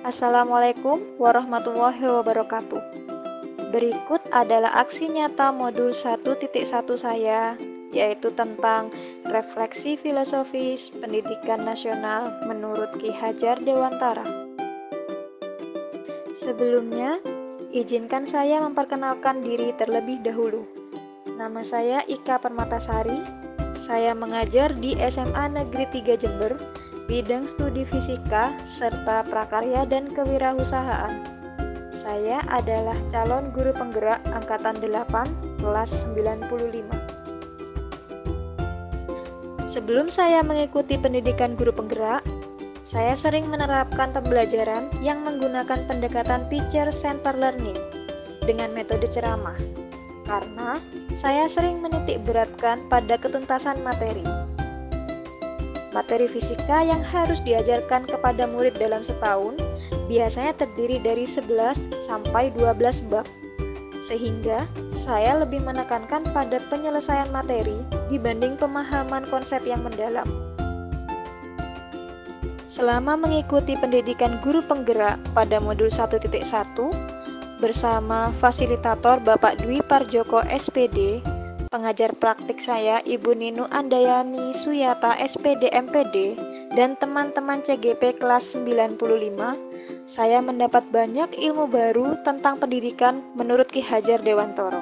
Assalamualaikum warahmatullahi wabarakatuh. Berikut adalah aksi nyata modul 1.1 saya, yaitu tentang refleksi filosofis pendidikan nasional menurut Ki Hajar Dewantara. Sebelumnya, izinkan saya memperkenalkan diri terlebih dahulu. Nama saya Ika Permatasari. Saya mengajar di SMA Negeri 3 Jember, bidang studi fisika, serta prakarya dan kewirausahaan. Saya adalah calon guru penggerak Angkatan 8, kelas 95. Sebelum saya mengikuti pendidikan guru penggerak, saya sering menerapkan pembelajaran yang menggunakan pendekatan teacher-centered learning dengan metode ceramah, karena saya sering menitik beratkan pada ketuntasan materi. Materi fisika yang harus diajarkan kepada murid dalam setahun biasanya terdiri dari 11 sampai 12 bab, sehingga saya lebih menekankan pada penyelesaian materi dibanding pemahaman konsep yang mendalam. Selama mengikuti pendidikan guru penggerak pada modul 1.1 bersama fasilitator Bapak Dwi Parjoko SPD, pengajar praktik saya Ibu Ninu Andayani Suyata SPD MPD, dan teman-teman CGP kelas 95, saya mendapat banyak ilmu baru tentang pendidikan menurut Ki Hajar Dewantara.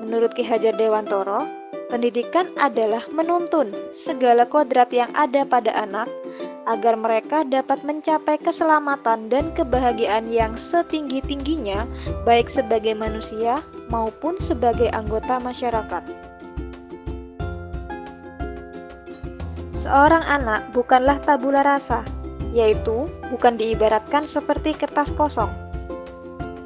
Menurut Ki Hajar Dewantara, pendidikan adalah menuntun segala kodrat yang ada pada anak agar mereka dapat mencapai keselamatan dan kebahagiaan yang setinggi-tingginya, baik sebagai manusia maupun sebagai anggota masyarakat. Seorang anak bukanlah tabula rasa, yaitu bukan diibaratkan seperti kertas kosong.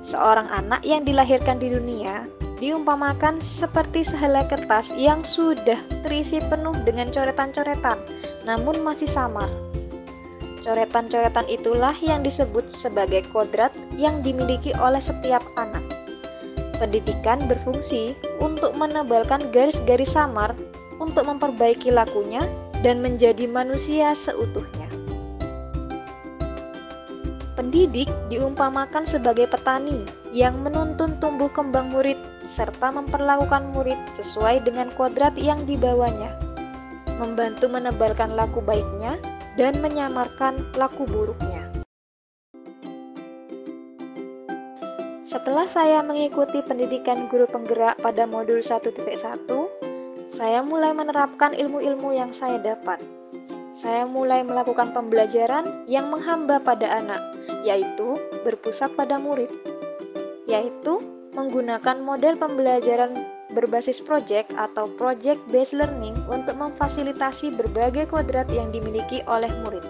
Seorang anak yang dilahirkan di dunia diumpamakan seperti sehelai kertas yang sudah terisi penuh dengan coretan-coretan, namun masih samar. Coretan-coretan itulah yang disebut sebagai kodrat yang dimiliki oleh setiap anak. Pendidikan berfungsi untuk menebalkan garis-garis samar untuk memperbaiki lakunya dan menjadi manusia seutuhnya. Pendidik diumpamakan sebagai petani yang menuntun tumbuh kembang murid serta memperlakukan murid sesuai dengan kodrat yang dibawanya, membantu menebalkan laku baiknya dan menyamarkan laku buruknya. Setelah saya mengikuti pendidikan guru penggerak pada modul 1.1, saya mulai menerapkan ilmu-ilmu yang saya dapat. Saya mulai melakukan pembelajaran yang menghamba pada anak, yaitu berpusat pada murid, yaitu menggunakan model pembelajaran berbasis project atau project based learning untuk memfasilitasi berbagai kodrat yang dimiliki oleh murid.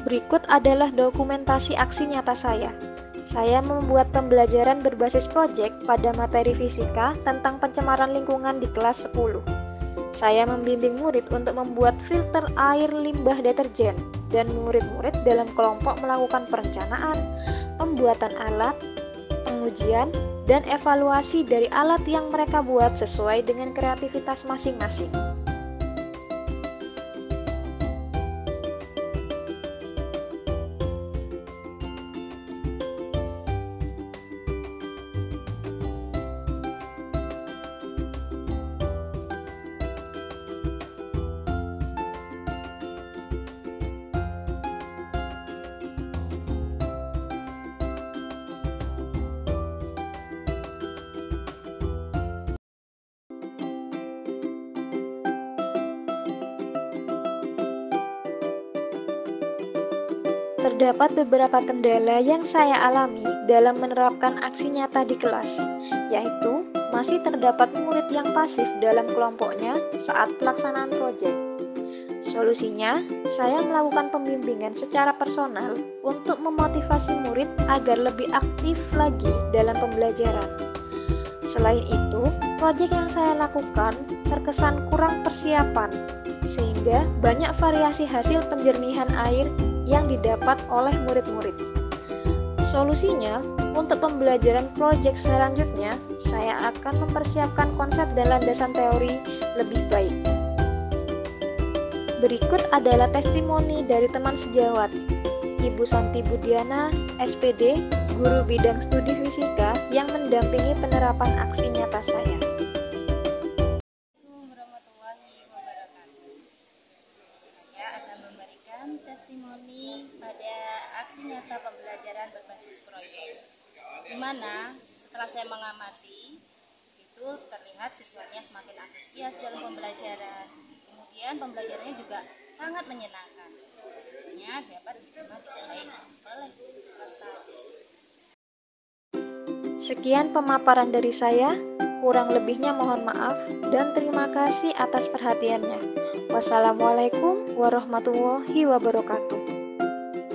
Berikut adalah dokumentasi aksi nyata saya. Saya membuat pembelajaran berbasis project pada materi fisika tentang pencemaran lingkungan di kelas 10. Saya membimbing murid untuk membuat filter air limbah deterjen, dan murid-murid dalam kelompok melakukan perencanaan, pembuatan alat, pengujian, dan evaluasi dari alat yang mereka buat sesuai dengan kreativitas masing-masing. Terdapat beberapa kendala yang saya alami dalam menerapkan aksi nyata di kelas, yaitu masih terdapat murid yang pasif dalam kelompoknya saat pelaksanaan proyek. Solusinya, saya melakukan pembimbingan secara personal untuk memotivasi murid agar lebih aktif lagi dalam pembelajaran. Selain itu, proyek yang saya lakukan terkesan kurang persiapan, sehingga banyak variasi hasil penjernihan air yang didapat oleh murid-murid. Solusinya, untuk pembelajaran proyek selanjutnya, saya akan mempersiapkan konsep dan landasan teori lebih baik. Berikut adalah testimoni dari teman sejawat, Ibu Santi Budiana, SPD, guru bidang studi fisika yang mendampingi penerapan aksi nyata saya. Assalamualaikum warahmatullahi wabarakatuh. Saya akan memberikan testimoni pada aksi nyata pembelajaran berbasis proyek, di mana setelah saya mengamati, di situ terlihat siswanya semakin antusias dalam pembelajaran. Kemudian pembelajarannya juga sangat menyenangkan. Hasilnya dapat diterima dengan baik oleh peserta. Sekian pemaparan dari saya, kurang lebihnya mohon maaf dan terima kasih atas perhatiannya. Wassalamualaikum warahmatullahi wabarakatuh.